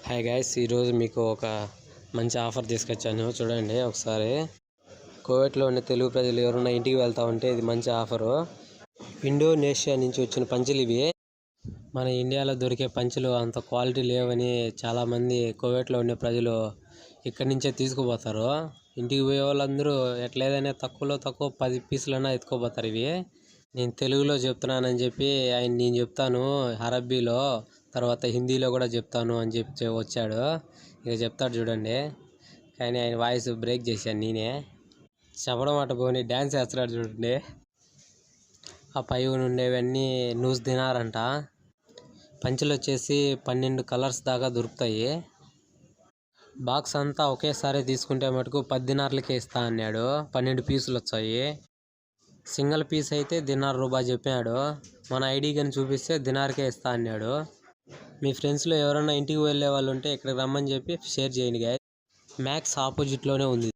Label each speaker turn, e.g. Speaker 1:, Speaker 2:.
Speaker 1: Hi guys, ఈరోజు మీకు ఒక మంచి ఆఫర్ తీసుకొచ్చాను. చూడండి ఒకసారి. కోవిడ్లో ఉన్న తెలుగు ప్రజలు ఎవరైనా ఇంటికి వెళ్తా ఉంటే ఇది మంచి ఆఫరు. ఇండోనేషియా నుంచి వచ్చిన పంచులు ఇవి. మన ఇండియాలో దొరికే పంచులు అంత క్వాలిటీ లేవని చాలామంది కోవిడ్లో ఉండే ప్రజలు ఇక్కడి నుంచే తీసుకుపోతారు. ఇంటికి పోయే వాళ్ళందరూ ఎట్లేదైనా తక్కువలో తక్కువ 10 పీసులైనా ఎత్తుకోపోతారు. ఇవి నేను తెలుగులో చెప్తున్నానని చెప్పి నేను చెప్తాను అరబ్బీలో, తర్వాత హిందీలో కూడా చెప్తాను అని చెప్పి వచ్చాడు. ఇక చెప్తాడు చూడండి, కానీ ఆయన వాయిస్ బ్రేక్ చేశాను నేనే. చెప్పడం అట పోనీ డ్యాన్స్ వేస్తున్నాడు చూడండి. ఆ పై ఉండేవన్నీ నూస్ దినారంట. పంచులు వచ్చేసి 12 కలర్స్ దాకా దొరుకుతాయి. బాక్స్ అంతా ఒకేసారి తీసుకుంటే మటుకు 10 దినార్లకే ఇస్తా అన్నాడు. 12 పీసులు వచ్చాయి. సింగిల్ పీస్ అయితే ₹1 చెప్పాడు. మన ఐడి కానీ చూపిస్తే దినార్కే ఇస్తా అన్నాడు. మీ ఫ్రెండ్స్లో ఎవరైనా ఇంటికి వెళ్ళే వాళ్ళు ఉంటే ఇక్కడికి రమ్మని చెప్పి షేర్ చేయండి గాయస్. మ్యాక్స్ ఆపోజిట్లోనే ఉంది.